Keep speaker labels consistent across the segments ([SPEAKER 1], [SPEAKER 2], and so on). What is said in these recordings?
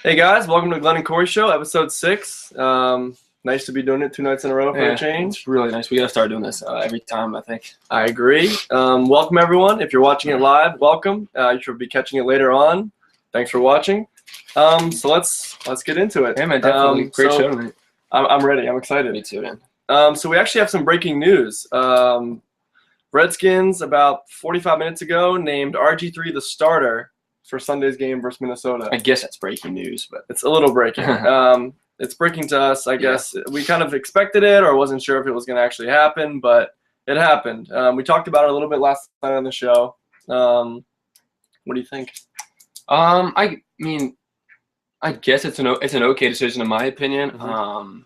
[SPEAKER 1] Hey guys, welcome to the Glen and Corey Show, episode 6. Nice to be doing it 2 nights in a row for a change.
[SPEAKER 2] It's really nice. We gotta start doing this every time, I think.
[SPEAKER 1] I agree. Welcome everyone. If you're watching it live, welcome. You should be catching it later on. Thanks for watching. So let's get into it.
[SPEAKER 2] Yeah, man, definitely. Great show tonight.
[SPEAKER 1] I'm ready. I'm excited.
[SPEAKER 2] Me too, man.
[SPEAKER 1] So we actually have some breaking news. Redskins about 45 minutes ago named RG3 the starter for Sunday's game versus Minnesota.
[SPEAKER 2] I guess that's breaking news, but
[SPEAKER 1] it's a little breaking. It's breaking to us, I guess. Yeah. We kind of expected it or wasn't sure if it was going to actually happen, but it happened. We talked about it a little bit last night on the show. What do you think?
[SPEAKER 2] I mean, I guess it's an okay decision in my opinion.
[SPEAKER 1] Mm-hmm.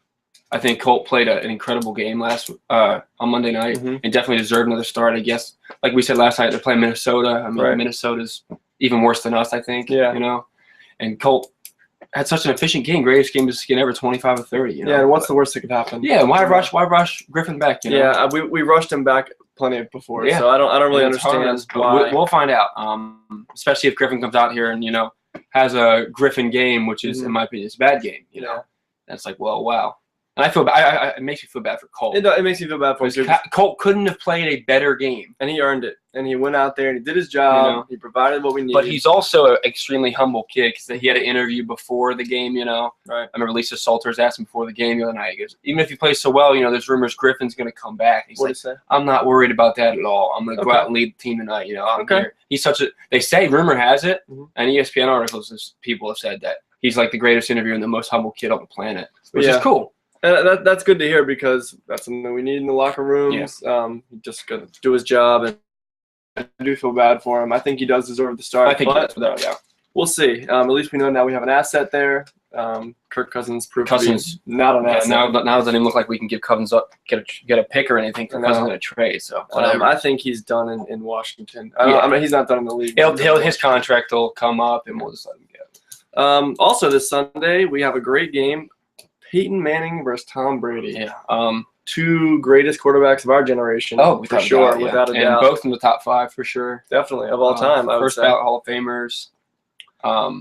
[SPEAKER 2] I think Colt played an incredible game on Monday night and definitely deserved another start. I guess, like we said last night, they're playing Minnesota. I mean, Minnesota's even worse than us, I think.
[SPEAKER 1] Yeah.
[SPEAKER 2] You know, and Colt had such an efficient game, greatest game of ever, 25 of 30. You know?
[SPEAKER 1] Yeah, and what's the worst that could happen?
[SPEAKER 2] Yeah, why rush Griffin back? You know?
[SPEAKER 1] Yeah, we rushed him back plenty before, so I don't really understand why.
[SPEAKER 2] We'll find out. Especially if Griffin comes out here and has a Griffin game, which is in my opinion it's a bad game. You know, that's like, well, wow. And I feel bad. It makes me feel bad for Colt.
[SPEAKER 1] It makes me feel bad for him.
[SPEAKER 2] Colt couldn't have played a better game,
[SPEAKER 1] and he earned it. And he went out there and he did his job. He provided what we needed.
[SPEAKER 2] But he's also an extremely humble kid because he had an interview before the game. Right. I remember Lisa Salters asked him before the game the other night. He goes, "Even if he plays so well, there's rumors Griffin's going to come back." He's like, "I'm not worried about that at all. I'm going to go out and lead the team tonight." I'm here. He's such a. They say rumor has it, and ESPN articles people have said that he's like the greatest interviewer and the most humble kid on the planet, which is cool.
[SPEAKER 1] And that's good to hear because that's something we need in the locker rooms. He just got to do his job, and I do feel bad for him. I think he does deserve the start.
[SPEAKER 2] I think he does, without a doubt.
[SPEAKER 1] We'll see. At least we know now we have an asset there. Kirk Cousins proved to be not an asset.
[SPEAKER 2] Now it doesn't even look like we can give Cousins up, get a pick or anything for Cousins in a trade. So
[SPEAKER 1] I think he's done in Washington. I mean, he's not done in the league.
[SPEAKER 2] His contract will come up, and we'll just let him go.
[SPEAKER 1] Also, this Sunday we have a great game. Peyton Manning versus Tom Brady.
[SPEAKER 2] Yeah.
[SPEAKER 1] 2 greatest quarterbacks of our generation.
[SPEAKER 2] Oh,
[SPEAKER 1] for sure, without a doubt.
[SPEAKER 2] And both in the top 5 for sure.
[SPEAKER 1] Definitely of all time.
[SPEAKER 2] First ballot Hall of Famers.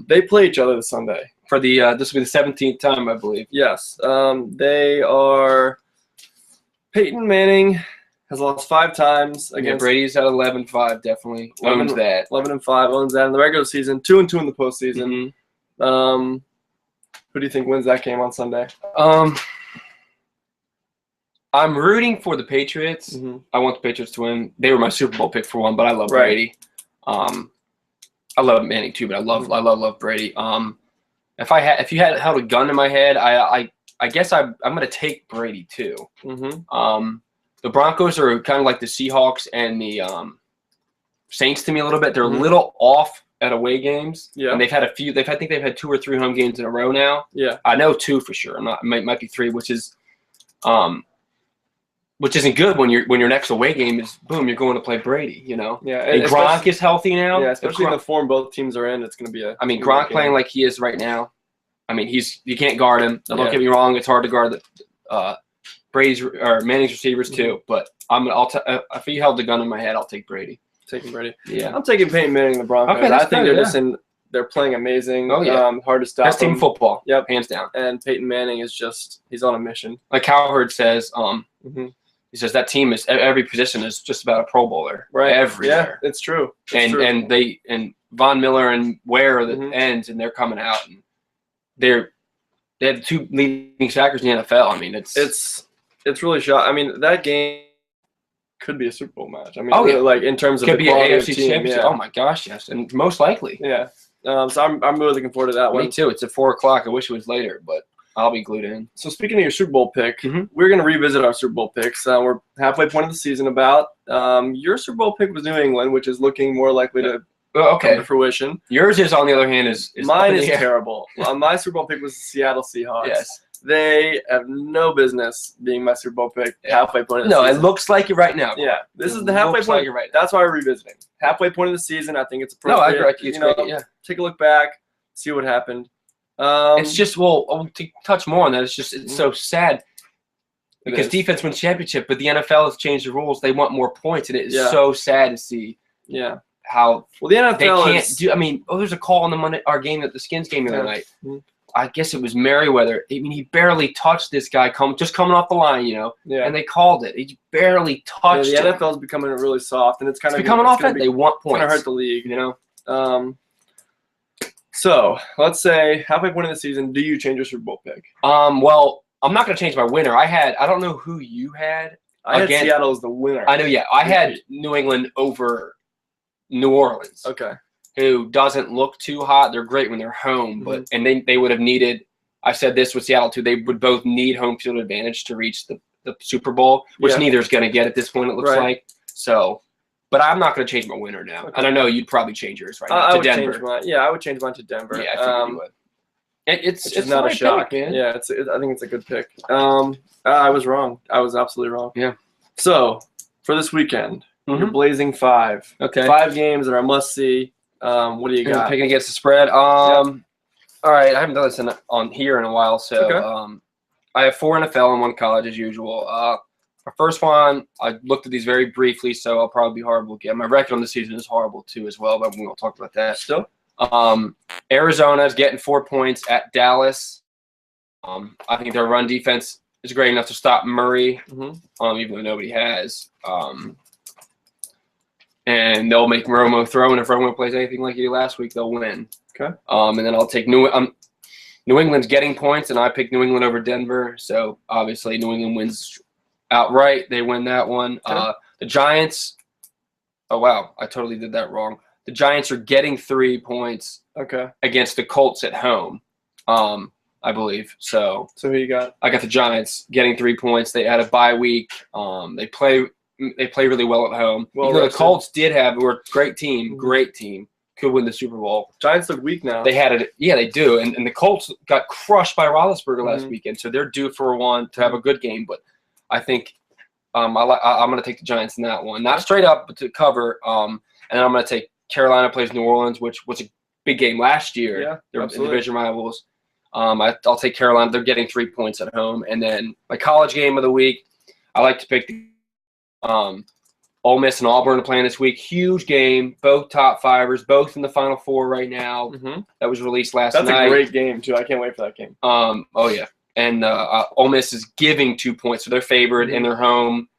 [SPEAKER 1] They play each other this Sunday.
[SPEAKER 2] For the this will be the 17th time, I believe.
[SPEAKER 1] Yes. They are. Peyton Manning has lost 5 times against
[SPEAKER 2] Brady's at 11-5. Definitely owns that.
[SPEAKER 1] 11-5 owns that in the regular season. 2-2 in the postseason. Who do you think wins that game on Sunday?
[SPEAKER 2] I'm rooting for the Patriots. I want the Patriots to win. They were my Super Bowl pick for one, but I love Brady. I love Manning too, but I love Brady. If you had held a gun to my head, I guess I'm going to take Brady too. The Broncos are kind of like the Seahawks and the Saints to me a little bit. They're a little off at away games. Yeah. And they've had a few. I think they've had 2 or 3 home games in a row now. Yeah. I know 2 for sure. Might be 3, which isn't good when your next away game is boom, you're going to play Brady. Yeah. And Gronk is healthy now.
[SPEAKER 1] Yeah, especially in the form both teams are in, it's going to be a.
[SPEAKER 2] I mean, Gronk playing like he is right now. I mean, you can't guard him. Don't get me wrong. It's hard to guard the Brady's or Manning's receivers too. But if he held the gun in my head, I'll take Brady.
[SPEAKER 1] Taking Brady.
[SPEAKER 2] Yeah.
[SPEAKER 1] I'm taking Peyton Manning and the Broncos.
[SPEAKER 2] Okay,
[SPEAKER 1] I think they're playing amazing. Oh, yeah. Hard to stop.
[SPEAKER 2] Best team football.
[SPEAKER 1] Yep.
[SPEAKER 2] Hands down.
[SPEAKER 1] And Peyton Manning is he's on a mission.
[SPEAKER 2] Like Cowherd says, he says that team is every position is just about a Pro Bowler.
[SPEAKER 1] Right.
[SPEAKER 2] Everywhere.
[SPEAKER 1] Yeah, it's true.
[SPEAKER 2] And Von Miller and Ware are the ends, and they're coming out, and they have the 2 leading sackers in the NFL. I mean, it's really shocking. I mean, that game could be a Super Bowl match. I mean, like in terms of could
[SPEAKER 1] the
[SPEAKER 2] be an
[SPEAKER 1] AFC
[SPEAKER 2] championship.
[SPEAKER 1] Yeah.
[SPEAKER 2] Oh my gosh, yes, and most likely.
[SPEAKER 1] Yeah. So I'm really looking forward to that one.
[SPEAKER 2] Me too. It's at 4:00. I wish it was later, but I'll be glued in.
[SPEAKER 1] So speaking of your Super Bowl pick, we're going to revisit our Super Bowl picks. We're halfway point of the season about. Your Super Bowl pick was New England, which is looking more likely to come to fruition.
[SPEAKER 2] Yours is, on the other hand, is
[SPEAKER 1] mine is terrible. My Super Bowl pick was the Seattle Seahawks.
[SPEAKER 2] Yes.
[SPEAKER 1] They have no business being my Super Bowl pick halfway point of the season.
[SPEAKER 2] No, it looks like it right now.
[SPEAKER 1] Yeah, this is the halfway point.
[SPEAKER 2] Like right now.
[SPEAKER 1] That's why we're revisiting. Halfway point of the season, I think it's appropriate.
[SPEAKER 2] No, I agree. It's great. Yeah.
[SPEAKER 1] Take a look back, see what happened.
[SPEAKER 2] It's just to touch more on that. It's so sad because defense wins championship, but the NFL has changed the rules. They want more points, and it is so sad to see.
[SPEAKER 1] Yeah.
[SPEAKER 2] how
[SPEAKER 1] well the NFL
[SPEAKER 2] they can't
[SPEAKER 1] is,
[SPEAKER 2] do. I mean, there's a call on our game at the Skins game the other night.
[SPEAKER 1] Mm-hmm.
[SPEAKER 2] I guess it was Merriweather. I mean, he barely touched this guy just coming off the line,
[SPEAKER 1] Yeah.
[SPEAKER 2] And they called it. He barely touched
[SPEAKER 1] the
[SPEAKER 2] him.
[SPEAKER 1] NFL is becoming really soft, and it's
[SPEAKER 2] becoming offense. They want points.
[SPEAKER 1] Kind of hurt the league, So let's say halfway point of the season, do you change your Super Bowl pick?
[SPEAKER 2] Well, I'm not going to change my winner. I don't know who you had.
[SPEAKER 1] I had Seattle as the winner.
[SPEAKER 2] I know, yeah. I had New England over New Orleans.
[SPEAKER 1] Okay.
[SPEAKER 2] Who doesn't look too hot. They're great when they're home, but and they would have needed. I said this with Seattle too. They would both need home field advantage to reach the Super Bowl, which neither is going to get at this point. It looks like so. But I'm not going to change my winner now. Okay. And I know you'd probably change yours right now to Denver.
[SPEAKER 1] I would change mine to Denver.
[SPEAKER 2] Yeah, I think you would. It's
[SPEAKER 1] not a shock,
[SPEAKER 2] man.
[SPEAKER 1] Yeah, I think it's a good pick. I was wrong. I was absolutely wrong.
[SPEAKER 2] Yeah.
[SPEAKER 1] So for this weekend, you're blazing 5.
[SPEAKER 2] Okay.
[SPEAKER 1] 5 games that are must see. What do you got?
[SPEAKER 2] Picking against the spread. All right, I haven't done this on here in a while, so I have 4 NFL and 1 college as usual. My first one, I looked at these very briefly, so I'll probably be horrible again. My record on the season is horrible too as well, but we won't talk about that.
[SPEAKER 1] Still,
[SPEAKER 2] Arizona is getting 4 points at Dallas. I think their run defense is great enough to stop Murray, even though nobody has. And they'll make Romo throw, and if Romo plays anything like he did last week, they'll win.
[SPEAKER 1] Okay.
[SPEAKER 2] And then I'll take New England's getting points, and I picked New England over Denver. So obviously New England wins outright. They win that one.
[SPEAKER 1] Okay.
[SPEAKER 2] The Giants. Oh wow, I totally did that wrong. The Giants are getting 3 points.
[SPEAKER 1] Okay.
[SPEAKER 2] Against the Colts at home, I believe. So
[SPEAKER 1] who you got?
[SPEAKER 2] I got the Giants getting 3 points. They had a bye week. They play really well at home. Even though the Colts were a great team, could win the Super Bowl.
[SPEAKER 1] Giants look weak now.
[SPEAKER 2] They had it. Yeah, they do. And the Colts got crushed by Roethlisberger last weekend, so they're due for one to have a good game. But I think I'm going to take the Giants in that one. Not straight up, but to cover. And then I'm going to take Carolina plays New Orleans, which was a big game last year.
[SPEAKER 1] Yeah,
[SPEAKER 2] they're division rivals. I'll take Carolina. They're getting 3 points at home. And then my college game of the week, I like to pick the Ole Miss and Auburn are playing this week. Huge game. Both top 5ers, both in the Final Four right now. That was released last night.
[SPEAKER 1] That's a great game, too. I can't wait for that game.
[SPEAKER 2] Oh, yeah. And Ole Miss is giving 2 points, so they're favored in their home.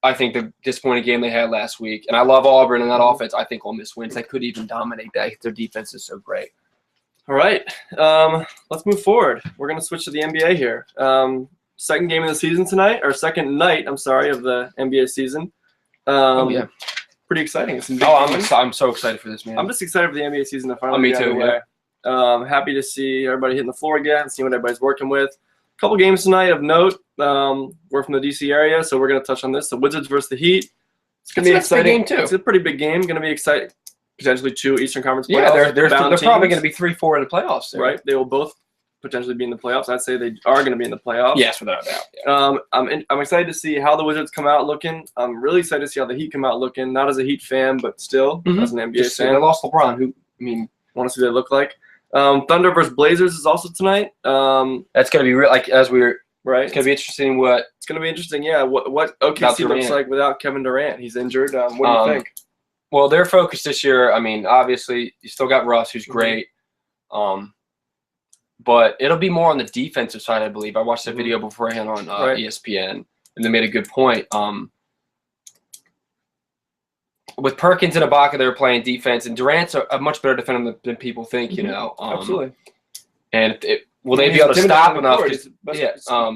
[SPEAKER 2] I think the disappointing game they had last week. And I love Auburn and that offense. I think Ole Miss wins. They could even dominate that. Their defense is so great.
[SPEAKER 1] All right. Let's move forward. We're going to switch to the NBA here. Second game of the season tonight, or second night, I'm sorry, of the NBA season. Pretty exciting.
[SPEAKER 2] I'm so excited for this, man.
[SPEAKER 1] I'm just excited for the NBA season to finally
[SPEAKER 2] me too,
[SPEAKER 1] yeah. Happy to see everybody hitting the floor again, see what everybody's working with. A couple games tonight of note. We're from the D.C. area, so we're going to touch on this. The Wizards versus the Heat. It's going to be exciting.
[SPEAKER 2] Game too.
[SPEAKER 1] It's a pretty big game. Going to be exciting. Potentially 2 Eastern Conference playoffs.
[SPEAKER 2] Yeah, they're probably going to be 3-4 in the playoffs. There.
[SPEAKER 1] Right. They will both potentially be in the playoffs. I'd say they are going to be in the playoffs.
[SPEAKER 2] Yes, without a doubt. Yeah.
[SPEAKER 1] I'm excited to see how the Wizards come out looking. I'm really excited to see how the Heat come out looking. Not as a Heat fan, but still as an NBA fan.
[SPEAKER 2] They lost LeBron.
[SPEAKER 1] Want to see what they look like. Thunder versus Blazers is also tonight.
[SPEAKER 2] That's going to be real. Like as we were
[SPEAKER 1] right.
[SPEAKER 2] It's going to be interesting. It's
[SPEAKER 1] going to be interesting. Yeah. What OKC looks like without Kevin Durant. He's injured. What do you think?
[SPEAKER 2] Well, their focus this year. Obviously, you still got Russ, who's great. But it'll be more on the defensive side, I believe. I watched the video beforehand on ESPN, and they made a good point. With Perkins and Ibaka, they're playing defense, and Durant's a much better defender than people think,
[SPEAKER 1] Absolutely.
[SPEAKER 2] And will they be able to stop enough?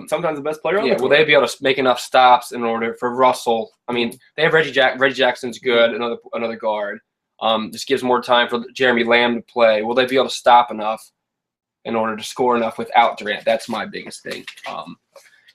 [SPEAKER 1] Sometimes the best player on the court.
[SPEAKER 2] Will they be able to make enough stops in order for Russell? They have Reggie Jackson's good, another guard. This gives more time for Jeremy Lamb to play. Will they be able to stop enough in order to score enough without Durant? That's my biggest thing.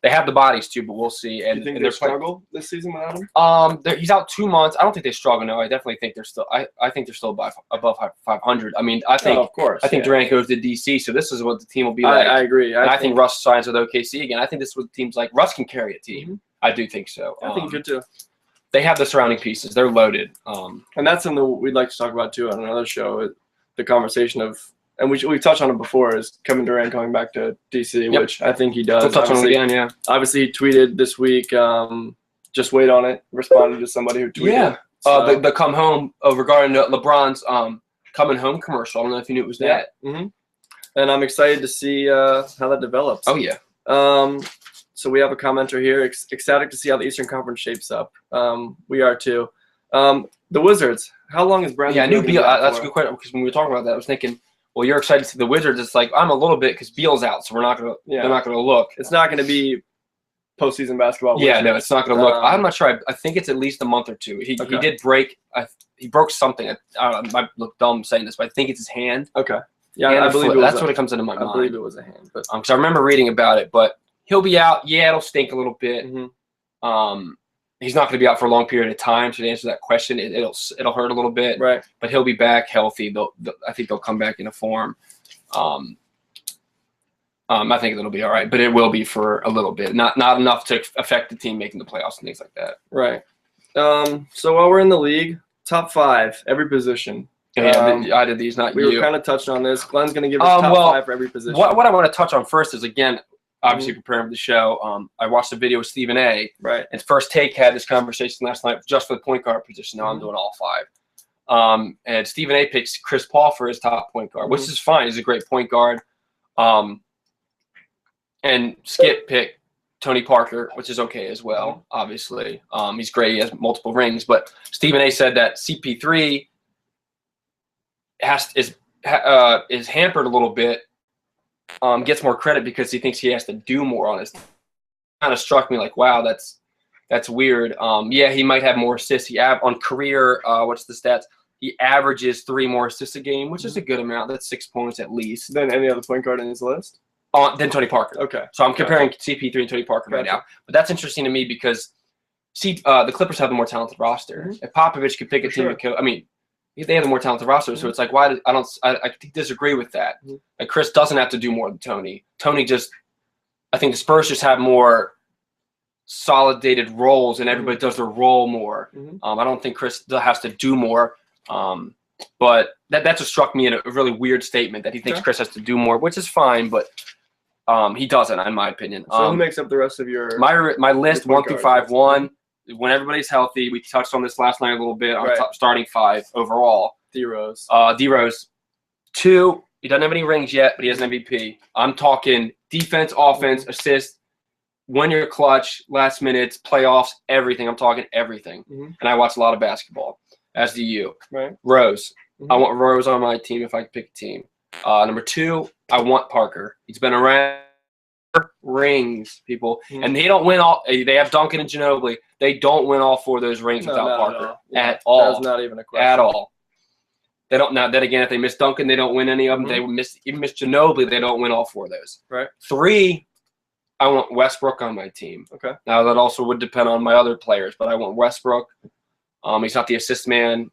[SPEAKER 2] They have the bodies too, but we'll see. And
[SPEAKER 1] you think they struggle this season without him?
[SPEAKER 2] He's out 2 months. I don't think they struggle. No, I definitely think they're still. I think they're still above 500. I think.
[SPEAKER 1] Of course.
[SPEAKER 2] I think Durant goes to DC, so this is what the team will be like.
[SPEAKER 1] I agree.
[SPEAKER 2] I think Russ signs with OKC again. I think this is what teams like. Russ can carry a team. I do think so.
[SPEAKER 1] I think he could too.
[SPEAKER 2] They have the surrounding pieces. They're loaded.
[SPEAKER 1] And that's something we'd like to talk about too on another show. The conversation of. And we've touched on it before, is Kevin Durant coming back to DC, which I think he does.
[SPEAKER 2] We'll touch on it again, yeah.
[SPEAKER 1] Obviously, he tweeted this week, just wait on it, responded to somebody who tweeted.
[SPEAKER 2] Yeah.
[SPEAKER 1] So.
[SPEAKER 2] The come home regarding LeBron's coming home commercial. I don't know if you knew it was that.
[SPEAKER 1] Mm-hmm. And I'm excited to see how that develops.
[SPEAKER 2] Oh yeah.
[SPEAKER 1] So we have a commenter here. Ecstatic to see how the Eastern Conference shapes up. We are too. The Wizards. How long is Brandon?
[SPEAKER 2] Yeah, I knew Beal. That's a good question because when we were talking about that, I was thinking, well, you're excited to see the Wizards. It's like I'm a little bit because Beal's out, so we're not gonna. Yeah. They're not gonna look.
[SPEAKER 1] It's not gonna be postseason basketball.
[SPEAKER 2] Yeah, no, it's not gonna look. I'm not sure. I think it's at least a month or two. He did break. He broke something. I might look dumb saying this, but I think it's his hand.
[SPEAKER 1] Okay. Yeah, I believe
[SPEAKER 2] that's what it comes into my mind.
[SPEAKER 1] I believe it was a hand, but
[SPEAKER 2] because I remember reading about it, but he'll be out. Yeah, it'll stink a little bit.
[SPEAKER 1] Mm-hmm.
[SPEAKER 2] He's not going to be out for a long period of time. So to answer that question, it'll hurt a little bit.
[SPEAKER 1] Right.
[SPEAKER 2] But he'll be back healthy. I think they'll come back into form. I think it'll be all right, but it will be for a little bit, not enough to affect the team making the playoffs and things like that.
[SPEAKER 1] Right. So while we're in the league, top 5 every position.
[SPEAKER 2] Yeah, I did these, not you.
[SPEAKER 1] We were kind of touching on this. Glenn's going to give us top 5 for every position.
[SPEAKER 2] What I want to touch on first is, again, obviously preparing for the show. I watched a video with Stephen A.
[SPEAKER 1] Right.
[SPEAKER 2] And First Take had this conversation last night just for the point guard position. Now I'm doing all 5. And Stephen A. picks Chris Paul for his top point guard, which is fine. He's a great point guard. And Skip picked Tony Parker, which is okay as well, obviously. He's great. He has multiple rings. But Stephen A. said that CP3 is hampered a little bit, gets more credit because he thinks he has to do more on his team. Kind of struck me like, wow, that's weird. Yeah, he might have more assists. On career, what's the stats? He averages 3 more assists a game, which is a good amount. That's 6 points at least.
[SPEAKER 1] Than any other point guard in his list?
[SPEAKER 2] Then Tony Parker.
[SPEAKER 1] Okay.
[SPEAKER 2] So I'm comparing CP3 and Tony Parker right now. But that's interesting to me because the Clippers have the more talented roster. If Popovich could pick a team to coach, I mean, they have the more talented roster, so it's like, why? I disagree with that. Like Chris doesn't have to do more than Tony. I think the Spurs just have more solidated roles, and everybody does their role more. I don't think Chris has to do more. But that just struck me in a really weird statement that he thinks Chris has to do more, which is fine, but he doesn't, in my opinion.
[SPEAKER 1] So who makes up the rest of your
[SPEAKER 2] my list? 1 through 5. 1. When everybody's healthy, we touched on this last night a little bit. Our top starting 5 overall.
[SPEAKER 1] D-Rose.
[SPEAKER 2] D-Rose. 2, he doesn't have any rings yet, but he has an MVP. I'm talking defense, offense, assist, when you're clutch, last minutes, playoffs, everything. I'm talking everything. And I watch a lot of basketball, as do you.
[SPEAKER 1] Right.
[SPEAKER 2] Rose. I want Rose on my team if I could pick a team. Number 2, I want Parker. He's been around. Rings, people, and they don't win all. They have Duncan and Ginobili. They don't win all 4 of those rings without Parker at all.
[SPEAKER 1] That's not even a question.
[SPEAKER 2] At all. They don't. Now, then again, if they miss Duncan, they don't win any of them. They miss Ginobili. They don't win all 4 of those.
[SPEAKER 1] Right.
[SPEAKER 2] 3, I want Westbrook on my team.
[SPEAKER 1] Okay.
[SPEAKER 2] Now that also would depend on my other players, but I want Westbrook. He's not the assist man,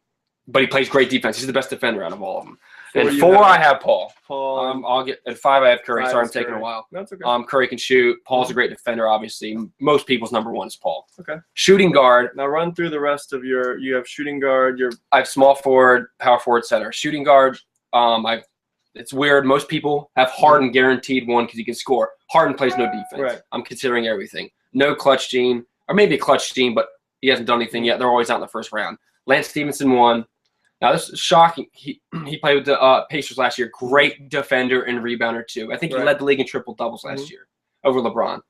[SPEAKER 2] but he plays great defense. He's the best defender out of all of them. And 4, I have Paul. I'll get at 5. I have Curry. Sorry, I'm taking a while.
[SPEAKER 1] That's okay.
[SPEAKER 2] Curry can shoot. Paul's a great defender. Obviously, most people's number 1 is Paul.
[SPEAKER 1] Okay.
[SPEAKER 2] Shooting guard.
[SPEAKER 1] Now run through the rest of your. You have shooting guard.
[SPEAKER 2] I have small forward, power forward, center. Shooting guard. It's weird. Most people have Harden guaranteed 1 because he can score. Harden plays no defense.
[SPEAKER 1] Right.
[SPEAKER 2] I'm considering everything. No clutch gene, or maybe a clutch gene, but he hasn't done anything yet. They're always out in the first round. Lance Stevenson 1. Now, this is shocking. He played with the Pacers last year. Great defender and rebounder, too. I think he led the league in triple-doubles last year over LeBron.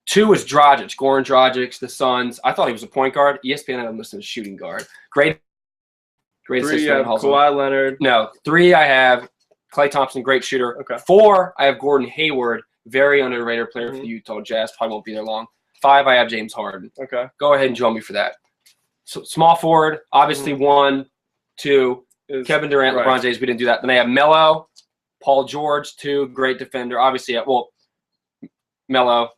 [SPEAKER 2] 2 is Dragic, Goran Dragic, the Suns. I thought he was a point guard. ESPN had him listed as shooting guard. Great
[SPEAKER 1] 3, you have Kawhi Leonard.
[SPEAKER 2] No. 3, I have Klay Thompson, great shooter.
[SPEAKER 1] Okay.
[SPEAKER 2] 4, I have Gordon Hayward, very underrated player for the Utah Jazz. Probably won't be there long. 5, I have James Harden.
[SPEAKER 1] Okay.
[SPEAKER 2] Go ahead and join me for that. So, small forward, obviously 1. 2, Kevin Durant, LeBron James. We didn't do that. Then they have Melo, Paul George, 2, great defender. Obviously, Melo,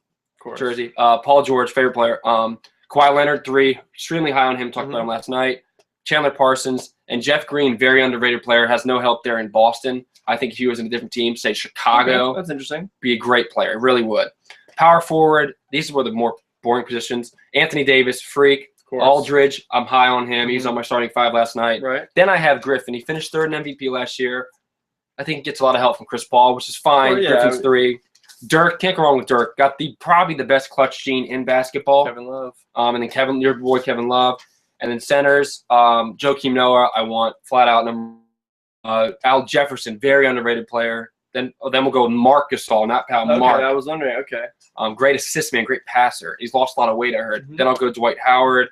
[SPEAKER 2] jersey. Paul George, favorite player. Kawhi Leonard, 3, extremely high on him. Talked about him last night. Chandler Parsons and Jeff Green, very underrated player. Has no help there in Boston. I think if he was in a different team, say Chicago,
[SPEAKER 1] that's interesting.
[SPEAKER 2] Be a great player. Really would. Power forward. These were the more boring positions. Anthony Davis, freak. Aldridge, I'm high on him. He's on my starting 5 last night.
[SPEAKER 1] Right.
[SPEAKER 2] Then I have Griffin. He finished 3rd in MVP last year. I think he gets a lot of help from Chris Paul, which is fine. Griffin's 3. Dirk, can't go wrong with Dirk. Got probably the best clutch gene in basketball.
[SPEAKER 1] Kevin Love.
[SPEAKER 2] And then your boy Kevin Love. And then centers, Joakim Noah, I want flat out number. Al Jefferson, very underrated player. Then we'll go Mark Gasol, not Pal.
[SPEAKER 1] Okay,
[SPEAKER 2] Mark.
[SPEAKER 1] I was wondering. Okay.
[SPEAKER 2] Great assist man, great passer. He's lost a lot of weight, I heard. Then I'll go Dwight Howard.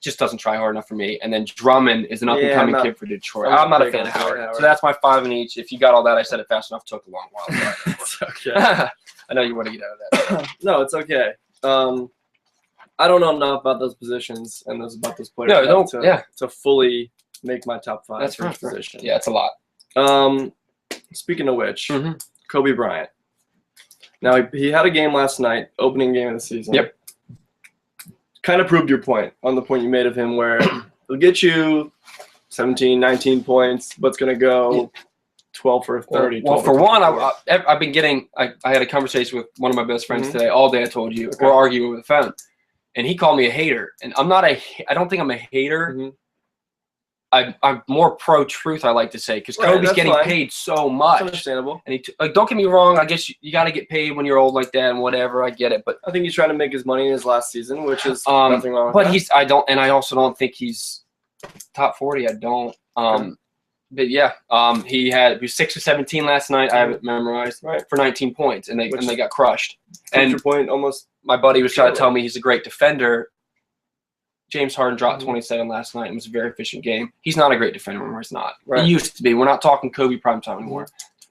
[SPEAKER 2] Just doesn't try hard enough for me. And then Drummond is an up-and-coming kid for Detroit. I'm not a fan of Howard. So that's my 5 in each. If you got all that, I said it fast enough. Took a long while.
[SPEAKER 1] It's okay.
[SPEAKER 2] I know you want to get out of that.
[SPEAKER 1] No, it's okay. I don't know enough about those positions and about those players to fully make my top 5
[SPEAKER 2] that's
[SPEAKER 1] for each
[SPEAKER 2] right.
[SPEAKER 1] position.
[SPEAKER 2] Yeah, it's a lot.
[SPEAKER 1] Speaking of which, Kobe Bryant. Now, he had a game last night, opening game of the season.
[SPEAKER 2] Yep.
[SPEAKER 1] Kind of proved your point on the point you made of him where he'll get you 17, 19 points, but it's going to go 12 for 30.
[SPEAKER 2] Well, for one, I've been getting – I had a conversation with one of my best friends today. All day I told you. We're arguing over the phone. And he called me a hater. And I don't think I'm a hater. I'm more pro-truth, I like to say, because Kobe's getting paid so much.
[SPEAKER 1] That's understandable.
[SPEAKER 2] And don't get me wrong, I guess you got to get paid when you're old like that and whatever. I get it, but
[SPEAKER 1] I think he's trying to make his money in his last season, which is nothing wrong with that.
[SPEAKER 2] I also don't think he's top 40. I don't. But yeah, he was 6 or 17 last night. I have it memorized for 19 points, and they got crushed. And
[SPEAKER 1] your point almost.
[SPEAKER 2] My buddy was trying to tell me he's a great defender. James Harden dropped 27 last night. It was a very efficient game. He's not a great defender anymore. He's not. He used to be. We're not talking Kobe prime time anymore.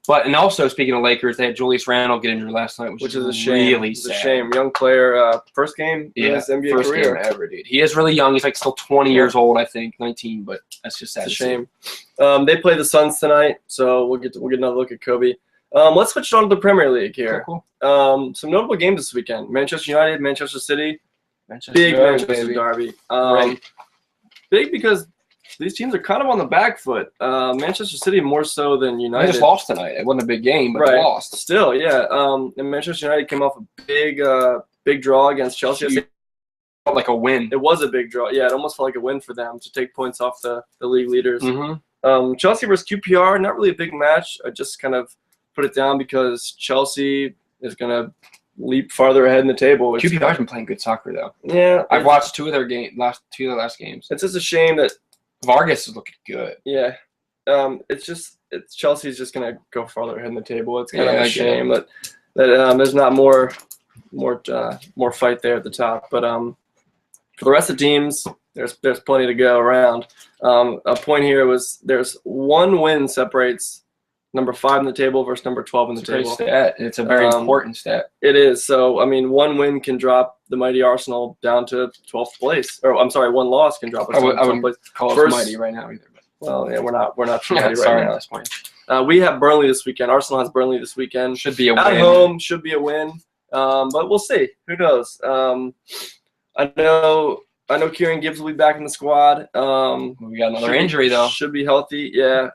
[SPEAKER 2] But and also speaking of Lakers, they had Julius Randle get injured last night, which is a shame. Really sad.
[SPEAKER 1] It's a shame. Young player, first game in his NBA
[SPEAKER 2] first
[SPEAKER 1] career.
[SPEAKER 2] Game ever, dude. He is really young. He's like still 20 years old, I think, 19. But that's just sad.
[SPEAKER 1] It's a shame. They play the Suns tonight, so we'll get another look at Kobe. Let's switch on to the Premier League here.
[SPEAKER 2] Cool.
[SPEAKER 1] Some notable games this weekend: Manchester United, Manchester City. Manchester Derby. Big because these teams are kind of on the back foot. Manchester City more so than United.
[SPEAKER 2] They just lost tonight. It wasn't a big game, but they lost.
[SPEAKER 1] Still, yeah. And Manchester United came off a big draw against Chelsea.
[SPEAKER 2] It felt like a win.
[SPEAKER 1] It was a big draw. Yeah, it almost felt like a win for them to take points off the league leaders. Chelsea versus QPR, not really a big match. I just kind of put it down because Chelsea is going to leap farther ahead in the table.
[SPEAKER 2] QPR's been playing good soccer, though.
[SPEAKER 1] Yeah.
[SPEAKER 2] I've watched two of their last games.
[SPEAKER 1] It's just a shame that
[SPEAKER 2] Vargas is looking good.
[SPEAKER 1] Yeah. Chelsea's just going to go farther ahead in the table. It's kind of a shame that there's not more fight there at the top. But for the rest of the teams, there's plenty to go around. A point here was there's one win separates number 5 in the table versus number 12 in the table.
[SPEAKER 2] Great stat. It's a very important stat.
[SPEAKER 1] It is. So, I mean, one win can drop the mighty Arsenal down to 12th place. Or, I'm sorry, one loss can drop us down to 12th place.
[SPEAKER 2] Call us mighty right now either.
[SPEAKER 1] Well, yeah, we're not too mighty
[SPEAKER 2] right
[SPEAKER 1] now.
[SPEAKER 2] At this point.
[SPEAKER 1] We have Burnley this weekend. Arsenal has Burnley this weekend.
[SPEAKER 2] Should be a win.
[SPEAKER 1] At home, should be a win. But we'll see. Who knows? I know Kieran Gibbs will be back in the squad.
[SPEAKER 2] We got another injury, though.
[SPEAKER 1] Should be healthy. Yeah.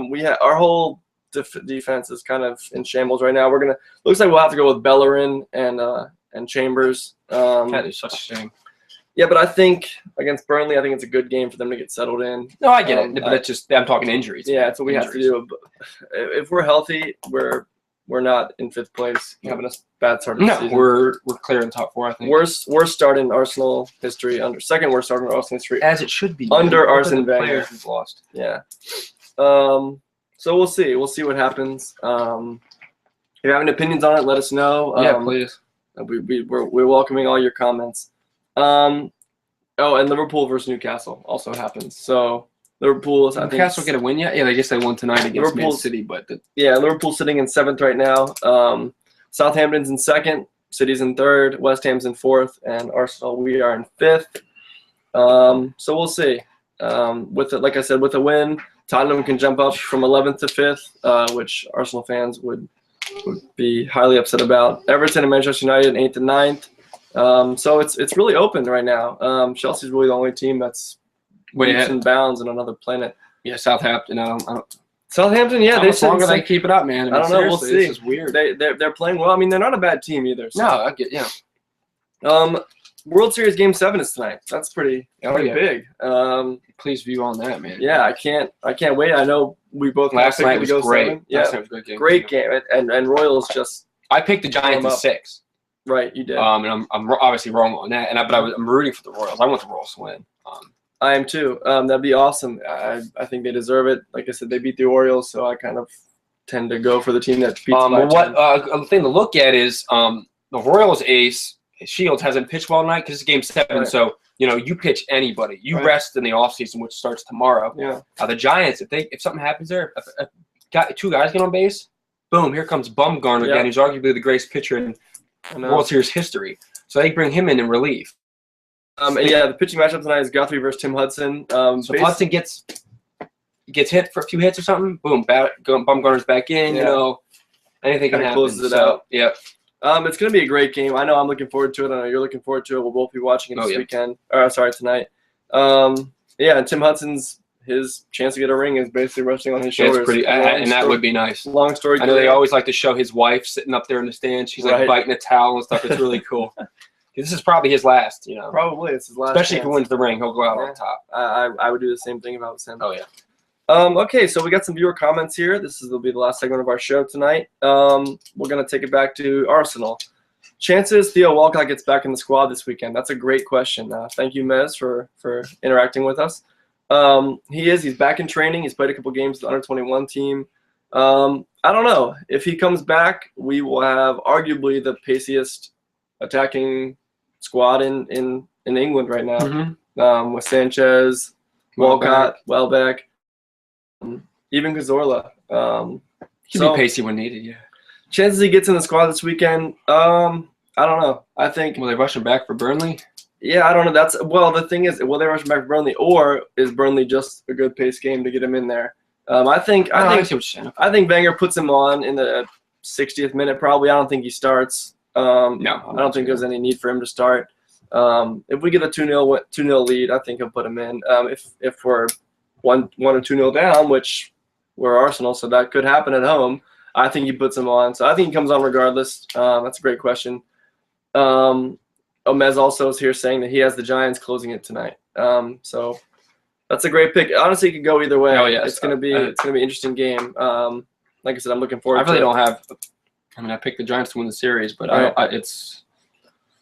[SPEAKER 1] We have our whole defense is kind of in shambles right now. Looks like we'll have to go with Bellerin and Chambers.
[SPEAKER 2] That is such a shame.
[SPEAKER 1] Yeah, but I think against Burnley, I think it's a good game for them to get settled in.
[SPEAKER 2] No, I get it, but it's just I'm talking injuries.
[SPEAKER 1] Yeah, that's what we have to do. If we're healthy, we're not in 5th place, having a bad start of the season.
[SPEAKER 2] We're clear in top 4, I think.
[SPEAKER 1] Worst start in Arsenal history, second worst start in Arsenal history,
[SPEAKER 2] as it should be
[SPEAKER 1] under Arsene Wenger.
[SPEAKER 2] Players we've lost.
[SPEAKER 1] Yeah. So we'll see. We'll see what happens. If you have any opinions on it, let us know.
[SPEAKER 2] Yeah, please.
[SPEAKER 1] We're welcoming all your comments. And Liverpool versus Newcastle also happens. So Liverpool,
[SPEAKER 2] Newcastle get a win yet? Yeah, I guess they won tonight against Man City, but
[SPEAKER 1] Liverpool's sitting in 7th right now. Southampton's in 2nd, City's in 3rd, West Ham's in 4th, and Arsenal we are in 5th. So we'll see. Like I said, with a win, Tottenham can jump up from 11th to 5th, which Arsenal fans would be highly upset about. Everton and Manchester United in 8th and 9th. So it's really open right now. Chelsea's really the only team that's leaps and bounds on another planet.
[SPEAKER 2] Yeah, Southampton.
[SPEAKER 1] Southampton, yeah,
[SPEAKER 2] they longer they keep it up, man.
[SPEAKER 1] I don't know. We'll see.
[SPEAKER 2] This is weird.
[SPEAKER 1] They're playing well. I mean, they're not a bad team either. So.
[SPEAKER 2] No, I get
[SPEAKER 1] World Series Game 7 is tonight. That's pretty big.
[SPEAKER 2] Please view on that, man.
[SPEAKER 1] Yeah, I can't wait. I know we both
[SPEAKER 2] last night was great.
[SPEAKER 1] 7. Yeah,
[SPEAKER 2] last night was a good game.
[SPEAKER 1] Great game. And Royals just.
[SPEAKER 2] I picked the Giants in 6.
[SPEAKER 1] Right, you did.
[SPEAKER 2] And I'm obviously wrong on that. But I'm rooting for the Royals. I want the Royals to win.
[SPEAKER 1] I am too. That'd be awesome. I think they deserve it. Like I said, they beat the Orioles, so I kind of tend to go for the team that beats
[SPEAKER 2] a thing to look at is the Royals ace Shields hasn't pitched well tonight because it's Game 7. Right. So you pitch anybody. You rest in the offseason, which starts tomorrow.
[SPEAKER 1] Yeah.
[SPEAKER 2] The Giants, if something happens there, if two guys get on base, boom, here comes Bumgarner again, who's arguably the greatest pitcher in World Series history. So they bring him in relief.
[SPEAKER 1] The pitching matchup tonight is Guthrie versus Tim Hudson. So
[SPEAKER 2] if Hudson gets hit for a few hits or something, boom, Bumgarner's back in. Anything can happen.
[SPEAKER 1] Closes it out.
[SPEAKER 2] Yeah.
[SPEAKER 1] It's going to be a great game. I know I'm looking forward to it. I know you're looking forward to it. We'll both be watching it this weekend. Tonight. And Tim Hudson's his chance to get a ring is basically resting on his shoulders.
[SPEAKER 2] And that would be nice.
[SPEAKER 1] Long story.
[SPEAKER 2] I know they always like to show his wife sitting up there in the stands. She's like biting a towel and stuff. It's really cool. This is probably his last,
[SPEAKER 1] Probably it's his last.
[SPEAKER 2] Especially if he wins the ring, he'll go out on top.
[SPEAKER 1] I would do the same thing if I was him.
[SPEAKER 2] Oh yeah.
[SPEAKER 1] Okay, so we got some viewer comments here. Will be the last segment of our show tonight. We're gonna take it back to Arsenal. Chances Theo Walcott gets back in the squad this weekend. That's a great question. Thank you, Mez, for interacting with us. He's back in training. He's played a couple games with the under-21 team. I don't know. If he comes back, we will have arguably the paciest attacking squad in England right now. With Sanchez, Walcott, Welbeck, even Cazorla.
[SPEAKER 2] He'd be pacey when needed, yeah.
[SPEAKER 1] Chances he gets in the squad this weekend, I don't know. I think.
[SPEAKER 2] Will they rush him back for Burnley?
[SPEAKER 1] Yeah, I don't know. The thing is, will they rush him back for Burnley, or is Burnley just a good pace game to get him in there? I think Wenger puts him on in the 60th minute probably. I don't think he starts. I don't think there's any need for him to start. If we get a 2-0 lead, I think he'll put him in. If we're 1 or 2-0 down, which we're Arsenal, so that could happen at home, I think he puts him on. So I think he comes on regardless. That's a great question. Omez also is here saying that he has the Giants closing it tonight. So that's a great pick. Honestly, it could go either way.
[SPEAKER 2] Oh yeah,
[SPEAKER 1] it's gonna be an interesting game. Like I said, I'm looking forward.
[SPEAKER 2] I really don't have. I picked the Giants to win the series, but it's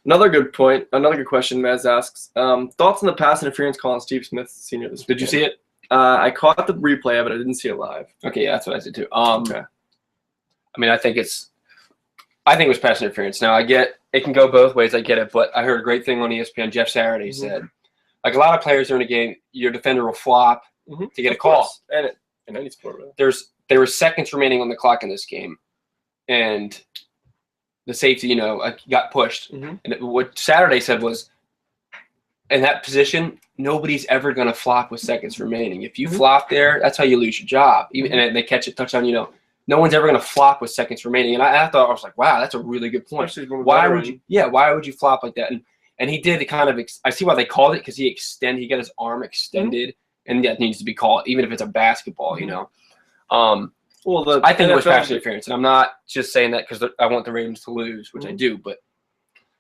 [SPEAKER 1] another good point. Another good question. Mez asks thoughts on the pass interference call on Steve Smith Sr. this weekend.
[SPEAKER 2] Did you see it?
[SPEAKER 1] I caught the replay of it. I didn't see it live.
[SPEAKER 2] Okay, yeah, that's what I did too. Okay. I think it was pass interference. Now I get it can go both ways. I get it, but I heard a great thing on ESPN. Jeff Saturday said, like a lot of players during a game, your defender will flop to get a call.
[SPEAKER 1] And in any sport, really.
[SPEAKER 2] There were seconds remaining on the clock in this game, and the safety, got pushed. And what Saturday said was, in that position, nobody's ever going to flop with seconds remaining. If you flop there, that's how you lose your job. And they catch a touchdown, no one's ever going to flop with seconds remaining. And I thought, I was like, wow, that's a really good point. Why would you flop like that? And he did kind of. I see why they called it, because he got his arm extended, and that needs to be called, even if it's a basketball. I think it was pass interference, and I'm not just saying that because I want the Ravens to lose, which I do, but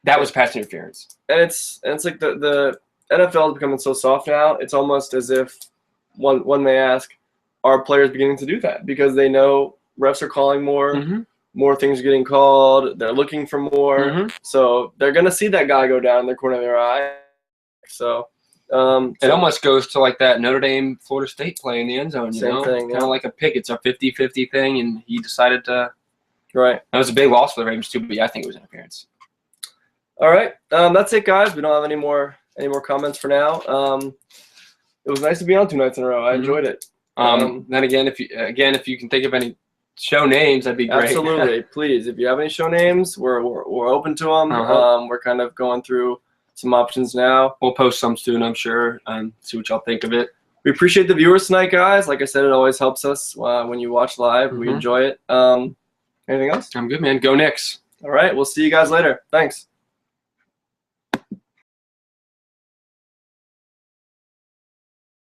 [SPEAKER 2] that was pass interference.
[SPEAKER 1] And it's like the NFL is becoming so soft now. It's almost as if one may ask, are players beginning to do that because they know refs are calling more, more things are getting called, they're looking for more, so they're gonna see that guy go down in the corner of their eye. So it
[SPEAKER 2] almost goes to like that Notre Dame Florida State play in the end zone.
[SPEAKER 1] Same thing,
[SPEAKER 2] kind of like a pick. It's a 50-50 thing, and he decided to.
[SPEAKER 1] Right.
[SPEAKER 2] That was a big loss for the Ravens too, but yeah, I think it was interference.
[SPEAKER 1] All right, that's it, guys. We don't have any more comments for now. It was nice to be on 2 nights in a row. I enjoyed it.
[SPEAKER 2] Then again, if you can think of any show names, that'd be great.
[SPEAKER 1] Absolutely, please. If you have any show names, we're open to them. We're kind of going through some options now.
[SPEAKER 2] We'll post some soon, I'm sure, and see what y'all think of it.
[SPEAKER 1] We appreciate the viewers tonight, guys. Like I said, it always helps us when you watch live. We enjoy it. Anything else?
[SPEAKER 2] I'm good, man. Go Knicks.
[SPEAKER 1] All right, we'll see you guys later. Thanks.